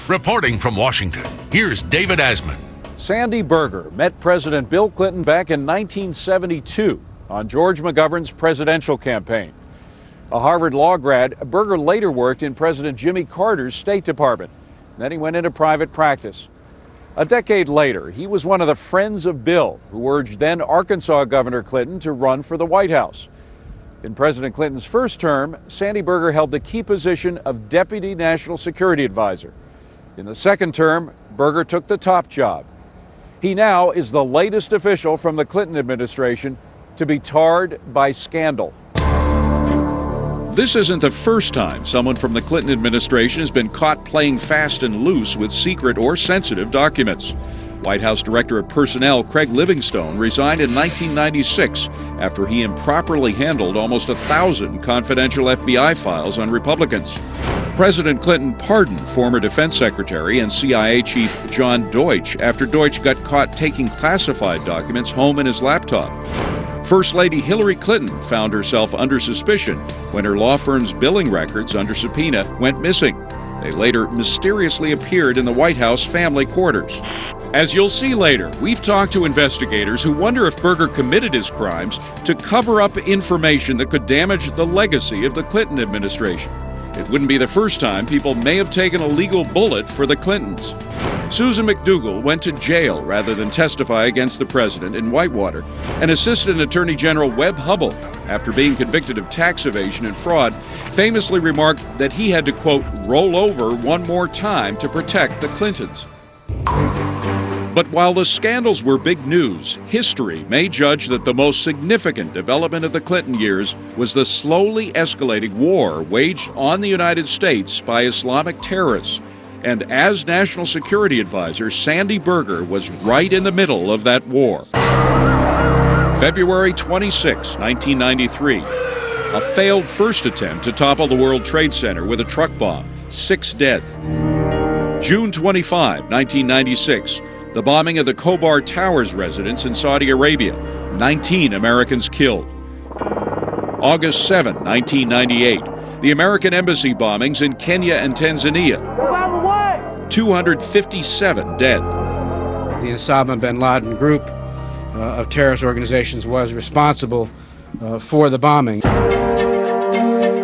Reporting from Washington, here's David Asman. Sandy Berger met President Bill Clinton back in 1972 on George McGovern's presidential campaign. A Harvard law grad, Berger later worked in President Jimmy Carter's State Department. Then he went into private practice. A decade later, he was one of the Friends of Bill who urged then Arkansas Governor Clinton to run for the White House. In President Clinton's first term, Sandy Berger held the key position of Deputy National Security Advisor. In the second term, Berger took the top job. He now is the latest official from the Clinton administration to be tarred by scandal. This isn't the first time someone from the Clinton administration has been caught playing fast and loose with secret or sensitive documents. White House Director of Personnel Craig Livingstone resigned in 1996 after he improperly handled almost 1,000 confidential FBI files on Republicans. President Clinton pardoned former Defense Secretary and CIA Chief John Deutsch after Deutsch got caught taking classified documents home in his laptop. First Lady Hillary Clinton found herself under suspicion when her law firm's billing records under subpoena went missing. They later mysteriously appeared in the White House family quarters. As you'll see later, we've talked to investigators who wonder if Berger committed his crimes to cover up information that could damage the legacy of the Clinton administration. It wouldn't be the first time people may have taken a legal bullet for the Clintons. Susan McDougal went to jail rather than testify against the president in Whitewater, and Assistant Attorney General Webb Hubbell, after being convicted of tax evasion and fraud, famously remarked that he had to, quote, roll over one more time to protect the Clintons. But while the scandals were big news, history may judge that the most significant development of the Clinton years was the slowly escalating war waged on the United States by Islamic terrorists. And as National Security Advisor, Sandy Berger was right in the middle of that war. February 26, 1993. A failed first attempt to topple the World Trade Center with a truck bomb. 6 dead. June 25, 1996. The bombing of the Khobar Towers residence in Saudi Arabia. 19 Americans killed. August 7, 1998. The American embassy bombings in Kenya and Tanzania. 257 dead. The Osama bin Laden group of terrorist organizations was responsible for the bombing.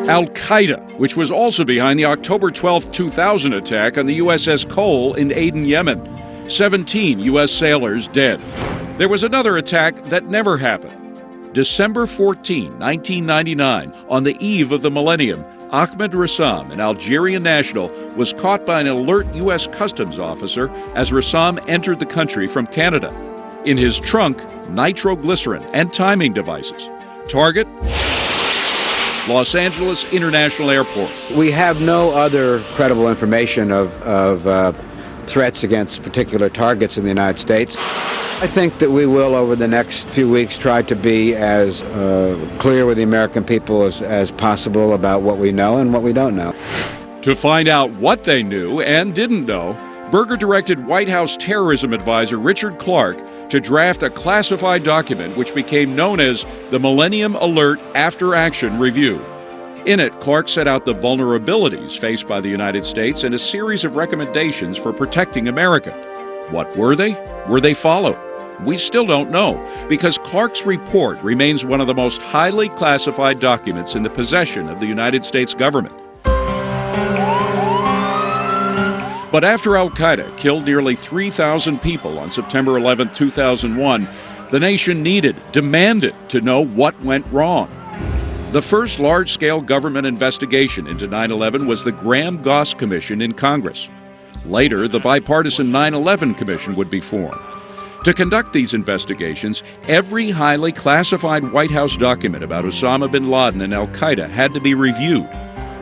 Al-Qaeda, which was also behind the October 12, 2000 attack on the USS Cole in Aden, Yemen. 17 U.S. sailors dead. There was another attack that never happened. December 14, 1999, on the eve of the millennium, Ahmed Rassam, an Algerian national, was caught by an alert U.S. Customs officer as Rassam entered the country from Canada. In his trunk, nitroglycerin and timing devices. Target? Los Angeles International Airport. We have no other credible information of threats against particular targets in the United States. I think that we will, over the next few weeks, try to be as clear with the American people as possible about what we know and what we don't know. To find out what they knew and didn't know, Berger directed White House terrorism advisor Richard Clarke to draft a classified document which became known as the Millennium Alert After Action Review. In it, Clarke set out the vulnerabilities faced by the United States and a series of recommendations for protecting America. What were they? Were they followed? We still don't know, because Clarke's report remains one of the most highly classified documents in the possession of the United States government. But after Al-Qaeda killed nearly 3,000 people on September 11, 2001, the nation demanded to know what went wrong. The first large-scale government investigation into 9/11 was the Graham-Goss Commission in Congress. Later, the bipartisan 9/11 Commission would be formed. To conduct these investigations, every highly classified White House document about Osama bin Laden and Al-Qaeda had to be reviewed,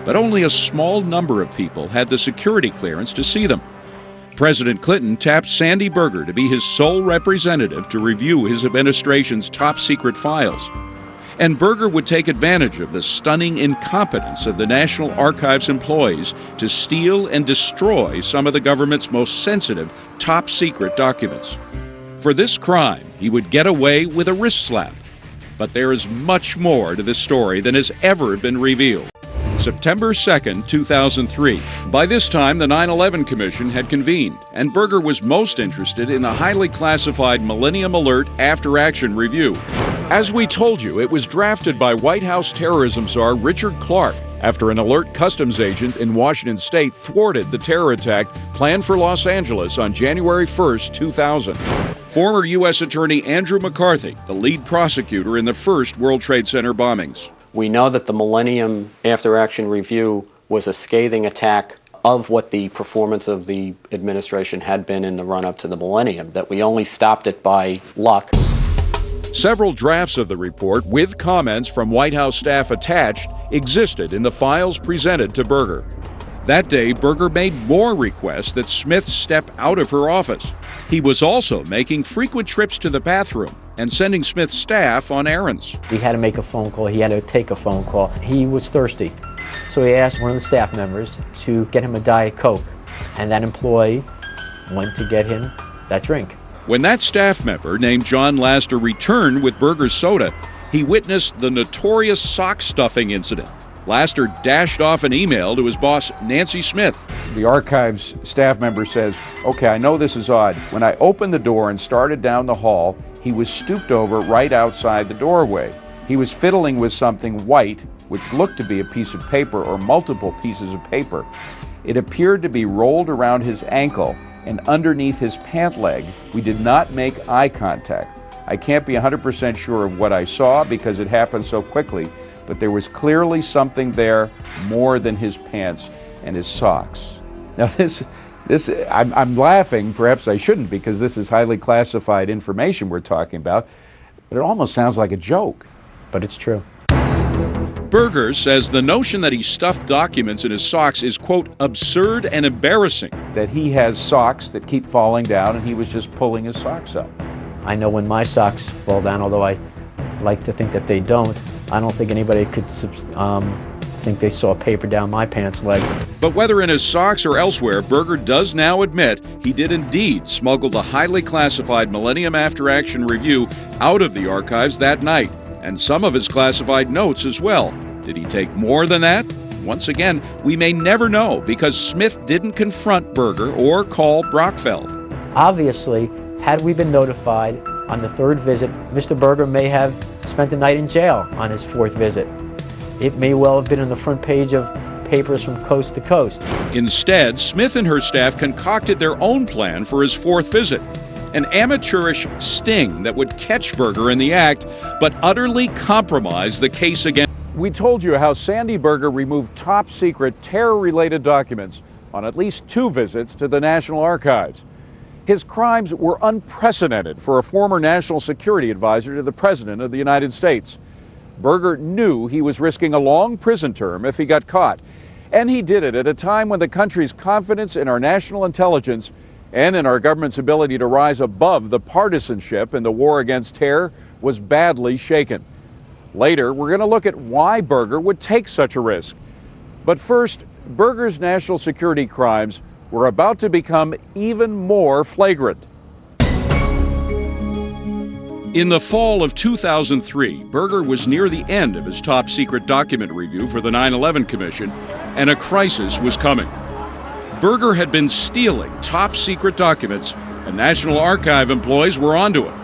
but only a small number of people had the security clearance to see them. President Clinton tapped Sandy Berger to be his sole representative to review his administration's top-secret files. And Berger would take advantage of the stunning incompetence of the National Archives employees to steal and destroy some of the government's most sensitive, top-secret documents. For this crime, he would get away with a wrist slap. But there is much more to this story than has ever been revealed. September 2nd, 2003. By this time, the 9/11 Commission had convened, and Berger was most interested in the highly classified Millennium Alert After Action Review. As we told you, it was drafted by White House terrorism czar Richard Clarke after an alert customs agent in Washington state thwarted the terror attack planned for Los Angeles on January 1st, 2000. Former U.S. Attorney Andrew McCarthy, the lead prosecutor in the first World Trade Center bombings. We know that the Millennium After Action Review was a scathing attack of what the performance of the administration had been in the run-up to the millennium, that we only stopped it by luck. Several drafts of the report, with comments from White House staff attached, existed in the files presented to Berger. That day, Berger made more requests that Smith step out of her office. He was also making frequent trips to the bathroom and sending Smith's staff on errands. He had to make a phone call. He had to take a phone call. He was thirsty. So he asked one of the staff members to get him a Diet Coke, and that employee went to get him that drink. When that staff member, named John Laster, returned with Berger's soda, he witnessed the notorious sock stuffing incident. Laster dashed off an email to his boss, Nancy Smith. The archives staff member says, "Okay, I know this is odd. When I opened the door and started down the hall, he was stooped over right outside the doorway. He was fiddling with something white, which looked to be a piece of paper or multiple pieces of paper. It appeared to be rolled around his ankle and underneath his pant leg. We did not make eye contact. I can't be 100% sure of what I saw because it happened so quickly, but there was clearly something there more than his pants and his socks." Now I'm laughing, perhaps I shouldn't, because this is highly classified information we're talking about, but it almost sounds like a joke. But it's true. Berger says the notion that he stuffed documents in his socks is, quote, absurd and embarrassing. That he has socks that keep falling down and he was just pulling his socks up. I know when my socks fall down, although I like to think that they don't. I don't think anybody could think they saw paper down my pants leg. But whether in his socks or elsewhere, Berger does now admit he did indeed smuggle the highly classified Millennium After Action Review out of the archives that night, and some of his classified notes as well. Did he take more than that? Once again, we may never know, because Smith didn't confront Berger or call Brockfeld. Obviously, had we been notified on the third visit, Mr. Berger may have spent the night in jail on his fourth visit. It may well have been on the front page of papers from coast to coast. Instead, Smith and her staff concocted their own plan for his fourth visit. An amateurish sting that would catch Berger in the act, but utterly compromise the case against. We told you how Sandy Berger removed top-secret terror-related documents on at least 2 visits to the National Archives. His crimes were unprecedented for a former national security advisor to the President of the United States. Berger knew he was risking a long prison term if he got caught, and he did it at a time when the country's confidence in our national intelligence and in our government's ability to rise above the partisanship in the war against terror was badly shaken. Later, we're going to look at why Berger would take such a risk. But first, Berger's national security crimes were about to become even more flagrant. In the fall of 2003, Berger was near the end of his top-secret document review for the 9/11 Commission, and a crisis was coming. Berger had been stealing top-secret documents, and National Archive employees were onto him.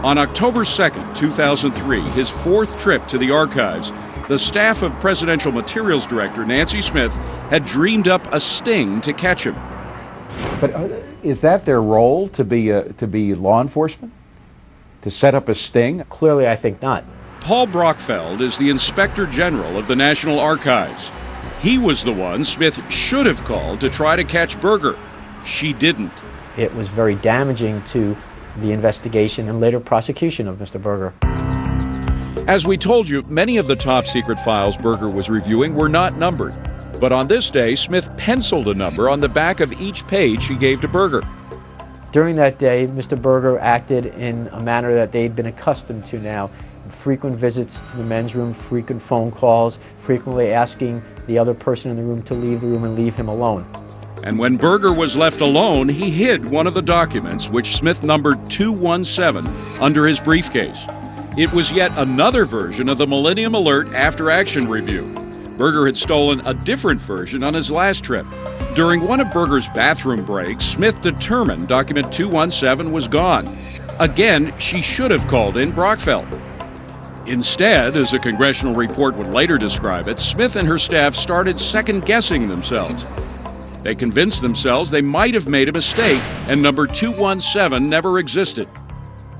On October 2nd, 2003, his 4th trip to the archives, the staff of Presidential Materials Director Nancy Smith had dreamed up a sting to catch him. But is that their role, to be law enforcement? To set up a sting? Clearly, I think not. Paul Brockfeld is the Inspector General of the National Archives. He was the one Smith should have called to try to catch Berger. She didn't. It was very damaging to the investigation and later prosecution of Mr. Berger. As we told you, many of the top-secret files Berger was reviewing were not numbered. But on this day, Smith penciled a number on the back of each page he gave to Berger. During that day, Mr. Berger acted in a manner that they'd been accustomed to now. Frequent visits to the men's room, frequent phone calls, frequently asking the other person in the room to leave the room and leave him alone. And when Berger was left alone, he hid one of the documents, which Smith numbered 217, under his briefcase. It was yet another version of the Millennium Alert After Action Review. Berger had stolen a different version on his last trip. During one of Berger's bathroom breaks, Smith determined document 217 was gone. Again, she should have called in Brockfeld. Instead, as a congressional report would later describe it, Smith and her staff started second-guessing themselves. They convinced themselves they might have made a mistake, and number 217 never existed.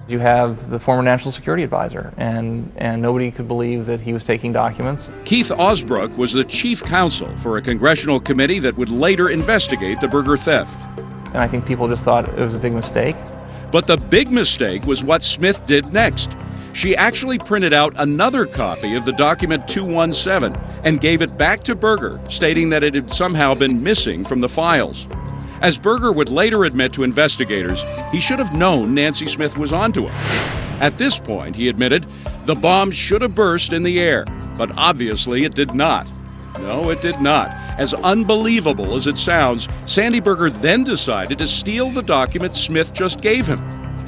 You have the former National Security Advisor, and nobody could believe that he was taking documents. Keith Osbrook was the chief counsel for a congressional committee that would later investigate the Berger theft. And I think people just thought it was a big mistake. But the big mistake was what Smith did next. She actually printed out another copy of the document 217 and gave it back to Berger, stating that it had somehow been missing from the files. As Berger would later admit to investigators, he should have known Nancy Smith was onto him. At this point, he admitted, the bomb should have burst in the air, but obviously it did not. No, it did not. As unbelievable as it sounds, Sandy Berger then decided to steal the document Smith just gave him.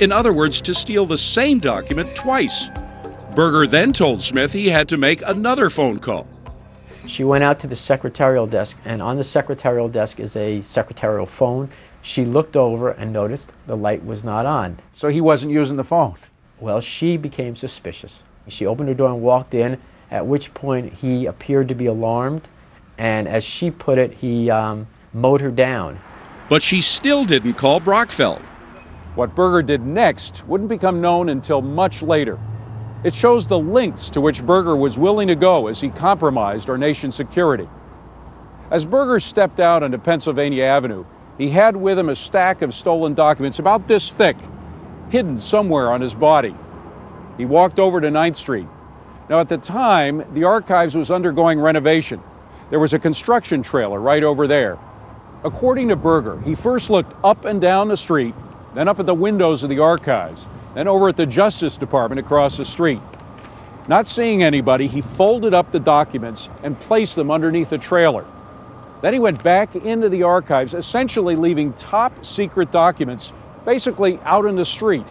In other words, to steal the same document twice. Berger then told Smith he had to make another phone call. She went out to the secretarial desk, and on the secretarial desk is a secretarial phone. She looked over and noticed the light was not on. So he wasn't using the phone? Well, she became suspicious. She opened her door and walked in, at which point he appeared to be alarmed, and as she put it, he mowed her down. But she still didn't call Brockfeld. What Berger did next wouldn't become known until much later. It shows the lengths to which Berger was willing to go as he compromised our nation's security. As Berger stepped out onto Pennsylvania Avenue, he had with him a stack of stolen documents about this thick, hidden somewhere on his body. He walked over to 9th Street. Now, at the time, the archives was undergoing renovation. There was a construction trailer right over there. According to Berger, he first looked up and down the street, then up at the windows of the archives, then over at the Justice Department across the street. Not seeing anybody, he folded up the documents and placed them underneath the trailer. Then he went back into the archives, essentially leaving top secret documents basically out in the street.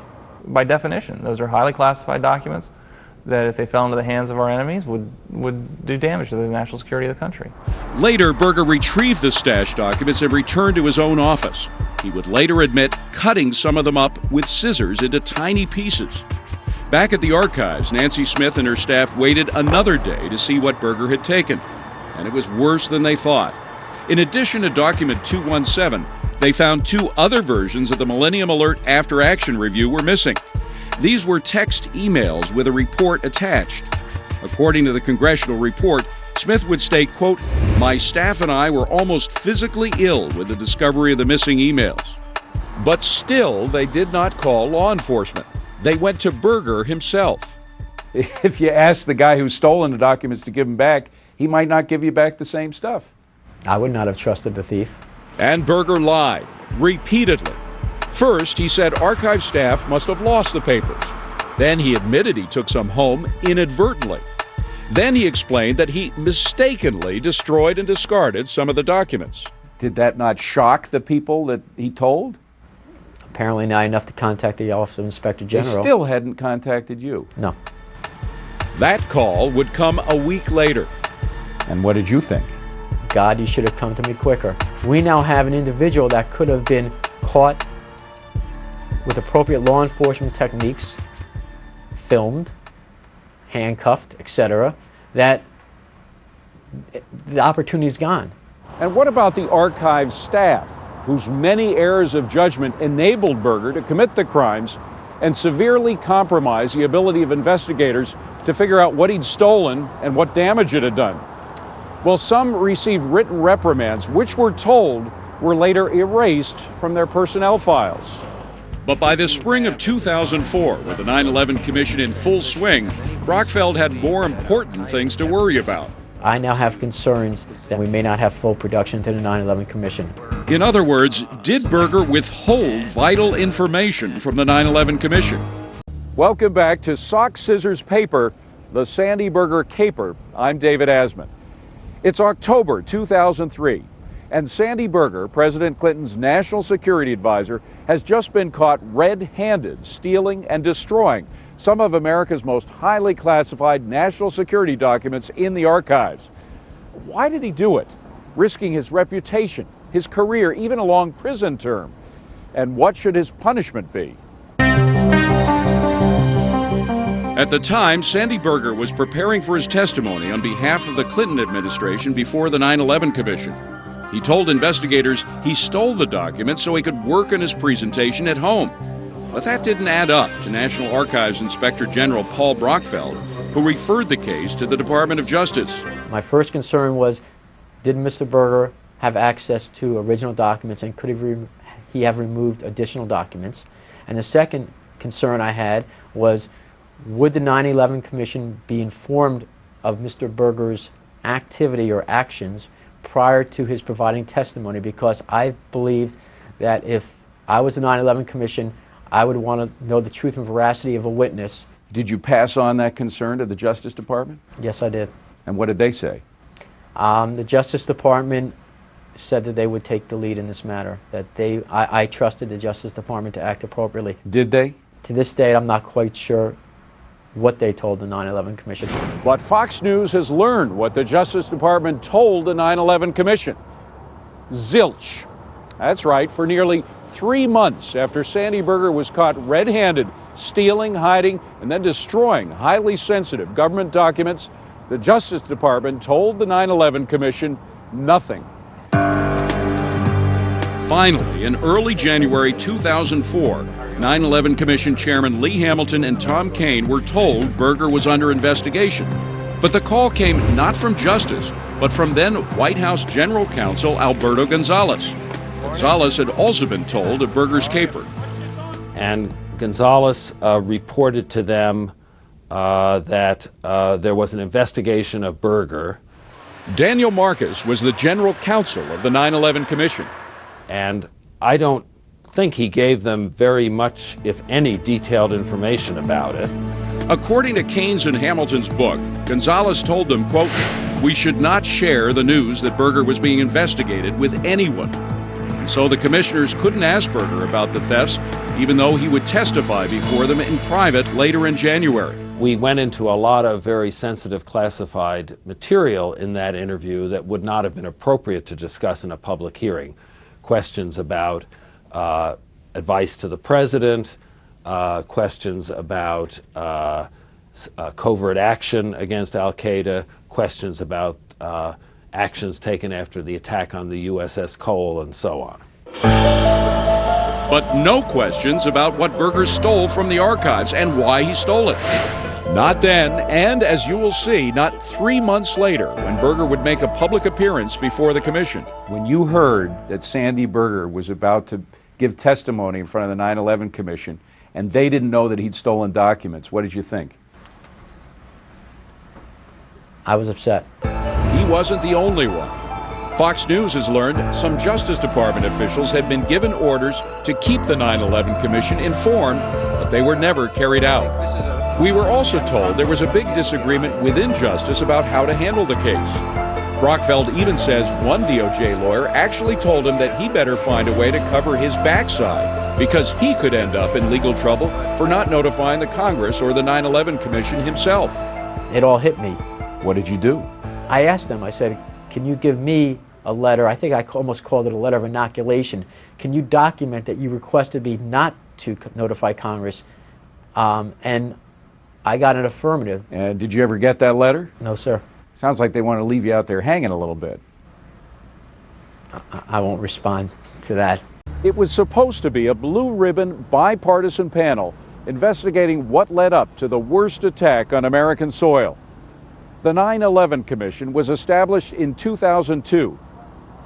By definition, those are highly classified documents that if they fell into the hands of our enemies would do damage to the national security of the country. Later, Berger retrieved the stashed documents and returned to his own office. He would later admit cutting some of them up with scissors into tiny pieces. Back at the archives, Nancy Smith and her staff waited another day to see what Berger had taken, and it was worse than they thought. In addition to document 217, they found two other versions of the Millennium Alert After Action Review were missing. These were text emails with a report attached. According to the congressional report, Smith would state, quote, "My staff and I were almost physically ill with the discovery of the missing emails." But still, they did not call law enforcement. They went to Berger himself. If you ask the guy who's stolen the documents to give them back, he might not give you back the same stuff. I would not have trusted the thief. And Berger lied, repeatedly. First, he said archive staff must have lost the papers. Then he admitted he took some home inadvertently. Then he explained that he mistakenly destroyed and discarded some of the documents. Did that not shock the people that he told? Apparently not enough to contact the Office of Inspector General. They still hadn't contacted you. No. That call would come a week later. And what did you think? God, you should have come to me quicker. We now have an individual that could have been caught with appropriate law enforcement techniques, filmed, handcuffed, etc., that the opportunity's gone. And what about the archive staff, whose many errors of judgment enabled Berger to commit the crimes and severely compromise the ability of investigators to figure out what he'd stolen and what damage it had done? Well, some received written reprimands, which we're told were later erased from their personnel files. But by the spring of 2004, with the 9/11 Commission in full swing, Brockfeld had more important things to worry about. I now have concerns that we may not have full production to the 9/11 Commission. In other words, did Berger withhold vital information from the 9/11 Commission? Welcome back to Sock, Scissors, Paper, the Sandy Berger Caper. I'm David Asman. It's October 2003, and Sandy Berger, President Clinton's national security advisor, has just been caught red-handed stealing and destroying some of America's most highly classified national security documents in the archives. Why did he do it? Risking his reputation, his career, even a long prison term. And what should his punishment be? At the time, Sandy Berger was preparing for his testimony on behalf of the Clinton administration before the 9/11 Commission. He told investigators he stole the documents so he could work on his presentation at home. But that didn't add up to National Archives Inspector General Paul Brockfeld, who referred the case to the Department of Justice. My first concern was, did Mr. Berger have access to original documents, and could he have removed additional documents? And the second concern I had was, would the 9/11 Commission be informed of Mr. Berger's activity or actions prior to his providing testimony? Because I believed that if I was the 9/11 Commission, I would want to know the truth and veracity of a witness. Did you pass on that concern to the Justice Department? Yes, I did. And what did they say? The Justice Department said that they would take the lead in this matter, that I trusted the Justice Department to act appropriately. Did they? To this date, I'm not quite sure what they told the 9/11 Commission. But Fox News has learned what the Justice Department told the 9/11 Commission. Zilch. That's right, for nearly 3 months after Sandy Berger was caught red-handed stealing, hiding, and then destroying highly sensitive government documents, the Justice Department told the 9/11 Commission nothing. Finally, in early January 2004, 9/11 Commission Chairman Lee Hamilton and Tom Kean were told Berger was under investigation. But the call came not from Justice, but from then White House General Counsel Alberto Gonzales. Gonzales had also been told of Berger's caper. And Gonzales reported to them that there was an investigation of Berger. Daniel Marcus was the General Counsel of the 9/11 Commission. And I don't think he gave them very much, if any, detailed information about it. According to Keynes and Hamilton's book, Gonzales told them, quote, "We should not share the news that Berger was being investigated with anyone." And so the commissioners couldn't ask Berger about the thefts, even though he would testify before them in private later in January. We went into a lot of very sensitive classified material in that interview that would not have been appropriate to discuss in a public hearing. Questions about advice to the president, questions about covert action against al-Qaeda, questions about actions taken after the attack on the USS Cole, and so on. But no questions about what Berger stole from the archives and why he stole it. Not then, and as you will see, not 3 months later, when Berger would make a public appearance before the commission. When you heard that Sandy Berger was about to give testimony in front of the 9/11 Commission, and they didn't know that he'd stolen documents, what did you think? I was upset. He wasn't the only one. Fox News has learned some Justice Department officials had been given orders to keep the 9/11 Commission informed, but they were never carried out. We were also told there was a big disagreement within Justice about how to handle the case. Brockfeld even says one DOJ lawyer actually told him that he better find a way to cover his backside because he could end up in legal trouble for not notifying the Congress or the 9/11 Commission himself. It all hit me. What did you do? I asked them, I said, can you give me a letter? I think I almost called it a letter of inoculation. Can you document that you requested me not to notify Congress? And I got an affirmative. And did you ever get that letter? No, sir. Sounds like they want to leave you out there hanging a little bit. I won't respond to that. It was supposed to be a blue-ribbon bipartisan panel investigating what led up to the worst attack on American soil. The 9/11 Commission was established in 2002.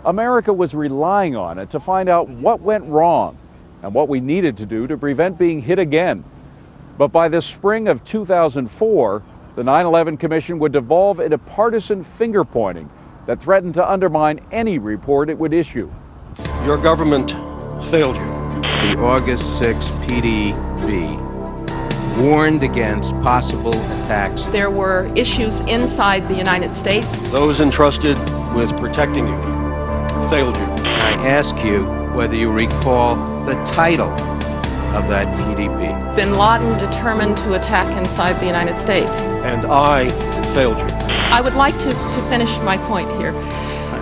America was relying on it to find out what went wrong and what we needed to do to prevent being hit again. But by the spring of 2004, the 9/11 Commission would devolve into partisan finger-pointing that threatened to undermine any report it would issue. Your government failed you. The August 6 PDB warned against possible attacks. There were issues inside the United States. Those entrusted with protecting you failed you. I ask you whether you recall the title of that PDB. Bin Laden determined to attack inside the United States. And I failed you. I would like to finish my point here.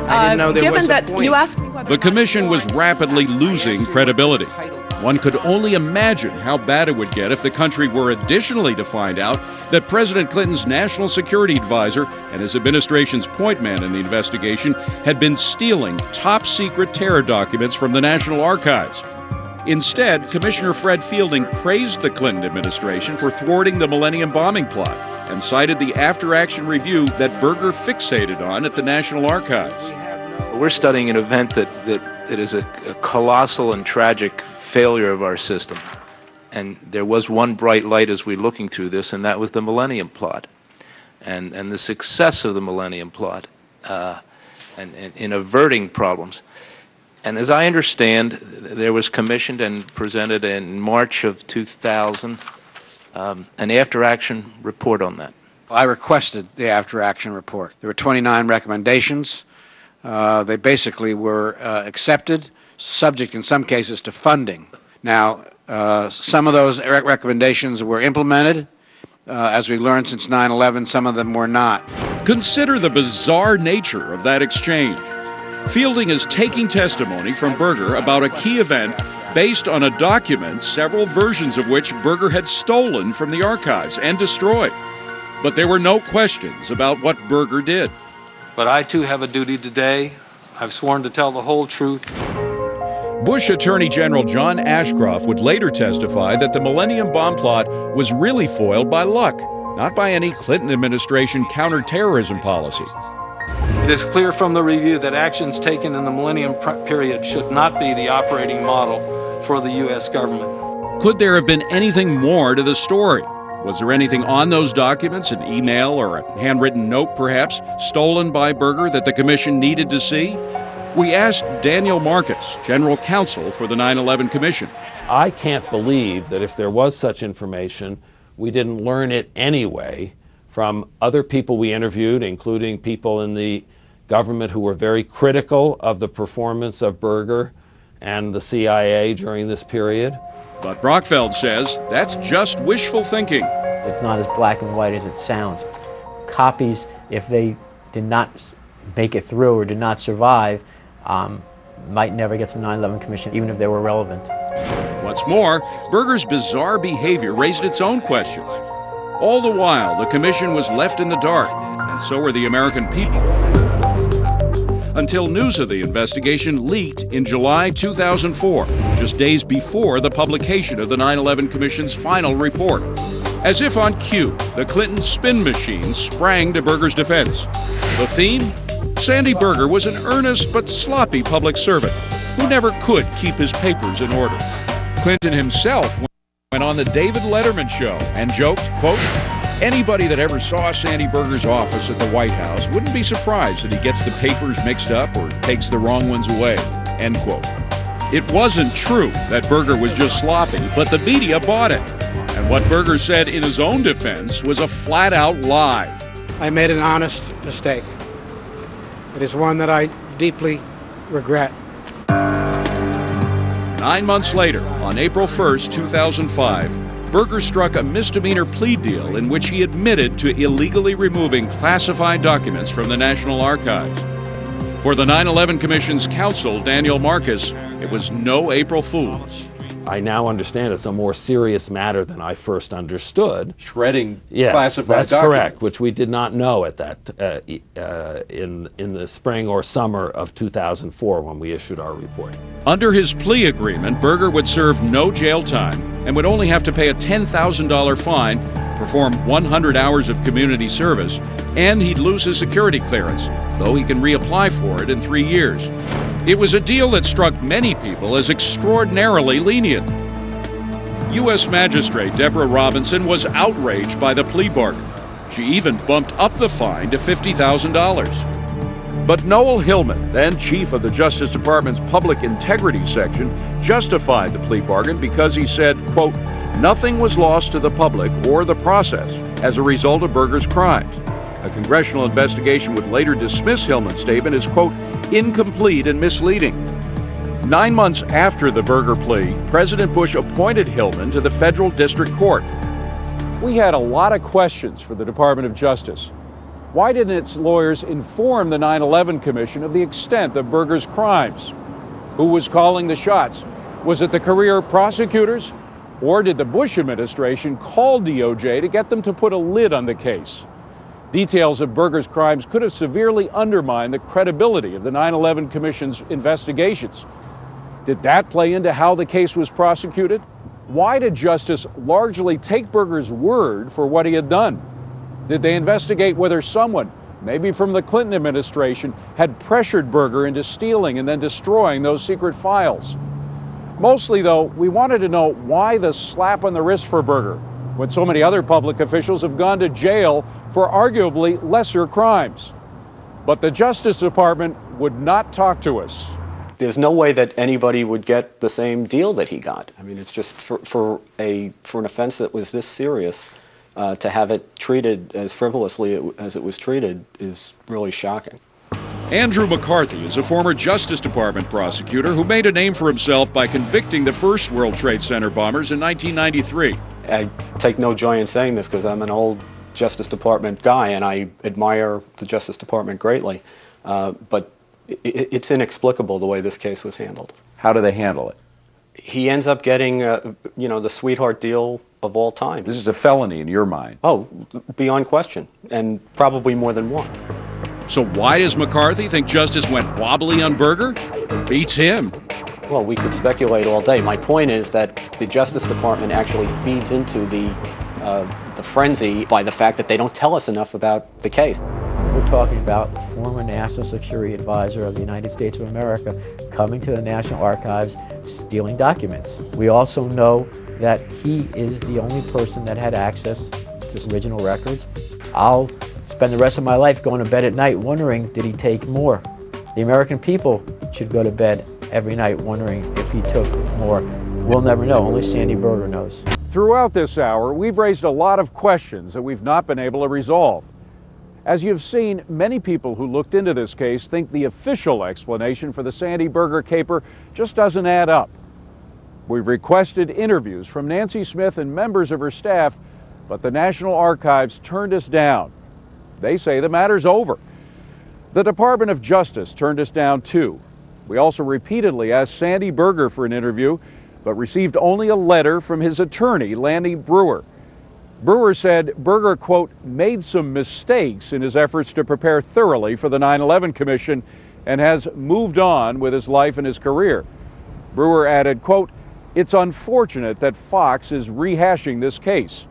I didn't know there Given was a that point. you asked me whether The commission was rapidly losing credibility. One could only imagine how bad it would get if the country were additionally to find out that President Clinton's national security advisor and his administration's point man in the investigation had been stealing top-secret terror documents from the National Archives. Instead, Commissioner Fred Fielding praised the Clinton administration for thwarting the Millennium bombing plot and cited the after-action review that Berger fixated on at the National Archives. We're studying an event that is a colossal and tragic failure of our system. And there was one bright light as we're looking through this, and that was the Millennium Plot. And the success of the Millennium Plot and in averting problems. And as I understand, there was commissioned and presented in March of 2000 an after-action report on that. I requested the after-action report. There were 29 recommendations. They basically were accepted, subject in some cases to funding. Now, some of those recommendations were implemented. As we learned since 9/11, some of them were not. Consider the bizarre nature of that exchange. Fielding is taking testimony from Berger about a key event based on a document, several versions of which Berger had stolen from the archives and destroyed. But there were no questions about what Berger did. But I too have a duty today. I've sworn to tell the whole truth. Bush Attorney General John Ashcroft would later testify that the Millennium bomb plot was really foiled by luck, not by any Clinton administration counterterrorism policy. It is clear from the review that actions taken in the Millennium period should not be the operating model for the U.S. government. Could there have been anything more to the story? Was there anything on those documents, an email or a handwritten note perhaps, stolen by Berger that the commission needed to see? We asked Daniel Marcus, General Counsel for the 9/11 Commission. I can't believe that if there was such information, we didn't learn it anyway from other people we interviewed, including people in the government who were very critical of the performance of Berger and the CIA during this period. But Brockfeld says that's just wishful thinking. It's not as black and white as it sounds. Copies, if they did not make it through or did not survive, might never get to the 9/11 Commission, even if they were relevant. What's more, Berger's bizarre behavior raised its own questions. All the while, the commission was left in the dark, and so were the American people. Until news of the investigation leaked in July 2004, just days before the publication of the 9/11 Commission's final report. As if on cue, the Clinton spin machine sprang to Berger's defense. The theme? Sandy Berger was an earnest but sloppy public servant who never could keep his papers in order. Clinton himself went on the David Letterman show and joked, quote, "Anybody that ever saw Sandy Berger's office at the White House wouldn't be surprised that he gets the papers mixed up or takes the wrong ones away," end quote. It wasn't true that Berger was just sloppy, but the media bought it. And what Berger said in his own defense was a flat-out lie. I made an honest mistake. It is one that I deeply regret. 9 months later, on April 1st, 2005, Berger struck a misdemeanor plea deal in which he admitted to illegally removing classified documents from the National Archives. For the 9/11 Commission's counsel, Daniel Marcus, it was no April Fool's. I now understand it's a more serious matter than I first understood. Shredding yes, classified that's documents. correct, which we did not know at that in the spring or summer of 2004 when we issued our report. Under his plea agreement, Berger would serve no jail time and would only have to pay a $10,000 fine, perform 100 hours of community service, and he'd lose his security clearance, though he can reapply for it in 3 years. It was a deal that struck many people as extraordinarily lenient. U.S. Magistrate Deborah Robinson was outraged by the plea bargain. She even bumped up the fine to $50,000. But Noel Hillman, then chief of the Justice Department's Public Integrity Section, justified the plea bargain because he said, quote, "Nothing was lost to the public or the process as a result of Berger's crimes." A congressional investigation would later dismiss Hillman's statement as, quote, "incomplete and misleading." 9 months after the Berger plea, President Bush appointed Hillman to the federal district court. We had a lot of questions for the Department of Justice. Why didn't its lawyers inform the 9/11 Commission of the extent of Berger's crimes? Who was calling the shots? Was it the career prosecutors? Or did the Bush administration call DOJ to get them to put a lid on the case? Details of Berger's crimes could have severely undermined the credibility of the 9/11 Commission's investigations. Did that play into how the case was prosecuted? Why did Justice largely take Berger's word for what he had done? Did they investigate whether someone, maybe from the Clinton administration, had pressured Berger into stealing and then destroying those secret files? Mostly, though, we wanted to know why the slap on the wrist for Berger, when so many other public officials have gone to jail for arguably lesser crimes. But the Justice Department would not talk to us. There's no way that anybody would get the same deal that he got. I mean, it's just for an offense that was this serious, to have it treated as frivolously as it was treated is really shocking. Andrew McCarthy is a former Justice Department prosecutor who made a name for himself by convicting the first World Trade Center bombers in 1993. I take no joy in saying this because I'm an old Justice Department guy and I admire the Justice Department greatly, but it's inexplicable the way this case was handled. How do they handle it? He ends up getting, the sweetheart deal of all time. This is a felony in your mind. Oh, beyond question, and probably more than one. So why does McCarthy think justice went wobbly on Berger? Beats him. Well, we could speculate all day. My point is that the Justice Department actually feeds into the frenzy by the fact that they don't tell us enough about the case. We're talking about former National Security Advisor of the United States of America coming to the National Archives, stealing documents. We also know that he is the only person that had access to his original records. I'll spend the rest of my life going to bed at night wondering, did he take more? The American people should go to bed every night wondering if he took more. We'll never know. Only Sandy Berger knows. Throughout this hour, we've raised a lot of questions that we've not been able to resolve. As you've seen, many people who looked into this case think the official explanation for the Sandy Berger caper just doesn't add up. We've requested interviews from Nancy Smith and members of her staff, but the National Archives turned us down. They say the matter's over. The Department of Justice turned us down too. We also repeatedly asked Sandy Berger for an interview, but received only a letter from his attorney, Lanny Breuer. Breuer said Berger, quote, made some mistakes in his efforts to prepare thoroughly for the 9/11 Commission and has moved on with his life and his career. Breuer added, quote, it's unfortunate that Fox is rehashing this case,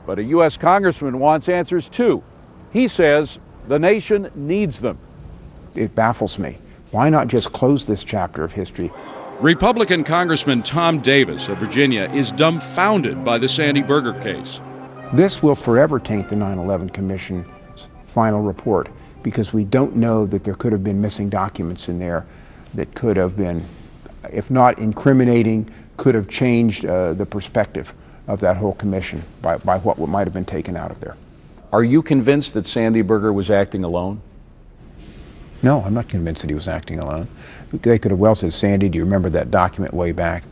but a U.S. congressman wants answers too. He says the nation needs them. It baffles me. Why not just close this chapter of history? Republican Congressman Tom Davis of Virginia is dumbfounded by the Sandy Berger case. This will forever taint the 9/11 Commission's final report because we don't know that there could have been missing documents in there that could have been, if not incriminating, could have changed the perspective of that whole commission by what might have been taken out of there. Are you convinced that Sandy Berger was acting alone? No, I'm not convinced that he was acting alone. They could have well said, Sandy, do you remember that document way back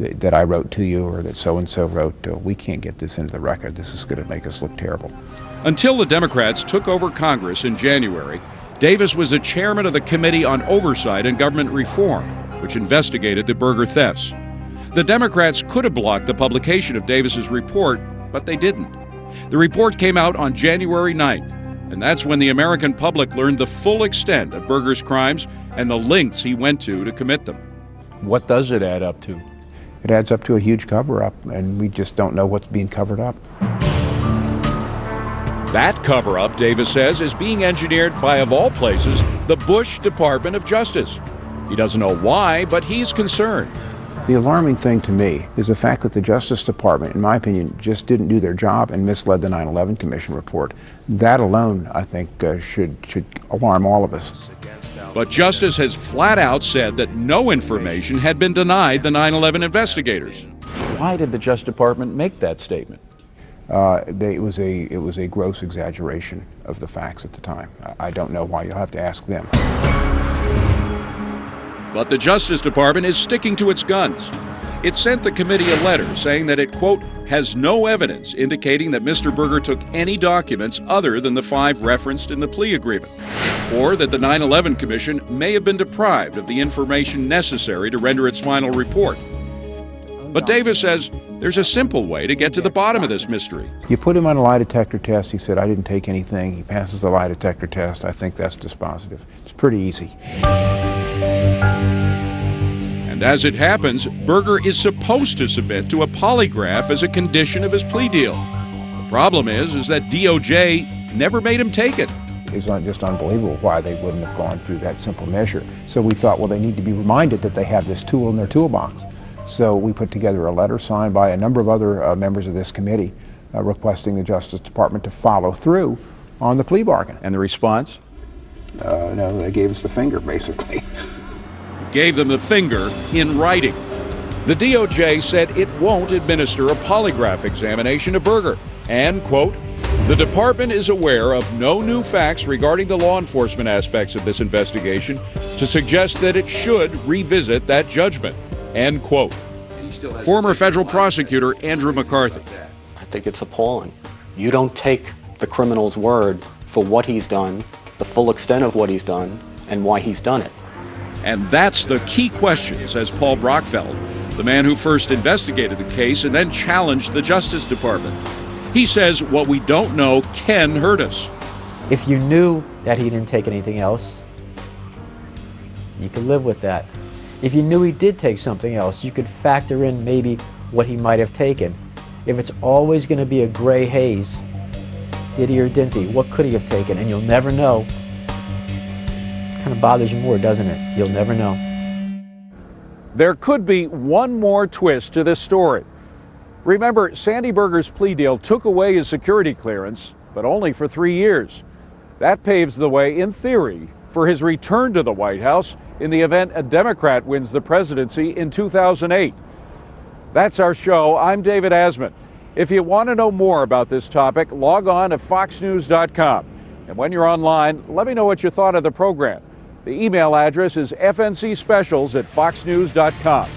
that I wrote to you or that so-and-so wrote? We can't get this into the record. This is going to make us look terrible. Until the Democrats took over Congress in January, Davis was the chairman of the Committee on Oversight and Government Reform, which investigated the Berger thefts. The Democrats could have blocked the publication of Davis's report, but they didn't. The report came out on January 9th, and that's when the American public learned the full extent of Berger's crimes and the lengths he went to commit them. What does it add up to? It adds up to a huge cover-up, and we just don't know what's being covered up. That cover-up, Davis says, is being engineered by, of all places, the Bush Department of Justice. He doesn't know why, but he's concerned. The alarming thing to me is the fact that the Justice Department, in my opinion, just didn't do their job and misled the 9/11 Commission report. That alone, I think, should alarm all of us. But Justice has flat out said that no information had been denied the 9/11 investigators. Why did the Justice Department make that statement? It was a gross exaggeration of the facts at the time. I don't know why. You'll have to ask them. But the Justice Department is sticking to its guns. It sent the committee a letter saying that it, quote, has no evidence indicating that Mr. Berger took any documents other than the 5 referenced in the plea agreement, or that the 9/11 Commission may have been deprived of the information necessary to render its final report. But Davis says there's a simple way to get to the bottom of this mystery. You put him on a lie detector test. He said, I didn't take anything. He passes the lie detector test. I think that's dispositive. It's pretty easy. And as it happens, Berger is supposed to submit to a polygraph as a condition of his plea deal. The problem is that DOJ never made him take it. It's not just unbelievable why they wouldn't have gone through that simple measure. So we thought, well, they need to be reminded that they have this tool in their toolbox. So we put together a letter signed by a number of other members of this committee requesting the Justice Department to follow through on the plea bargain. And the response? No, they gave us the finger, basically. Gave them the finger in writing. The DOJ said it won't administer a polygraph examination of Berger. And, quote, the department is aware of no new facts regarding the law enforcement aspects of this investigation to suggest that it should revisit that judgment, end quote. Former federal prosecutor Andrew McCarthy. I think it's appalling. You don't take the criminal's word for what he's done, the full extent of what he's done, and why he's done it. And that's the key question, says Paul Brockfeld, the man who first investigated the case and then challenged the Justice Department. He says what we don't know can hurt us. If you knew that he didn't take anything else, you could live with that. If you knew he did take something else, you could factor in maybe what he might have taken. If it's always going to be a gray haze, did he or didn't he? What could he have taken? And you'll never know. Kind of bothers you more, doesn't it? You'll never know. There could be one more twist to this story. Remember, Sandy Berger's plea deal took away his security clearance, but only for 3 years. That paves the way, in theory, for his return to the White House in the event a Democrat wins the presidency in 2008. That's our show. I'm David Asman. If you want to know more about this topic, log on to foxnews.com. And when you're online, let me know what you thought of the program. The email address is fncspecials@foxnews.com.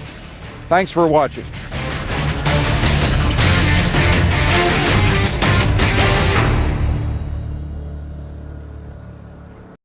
Thanks for watching.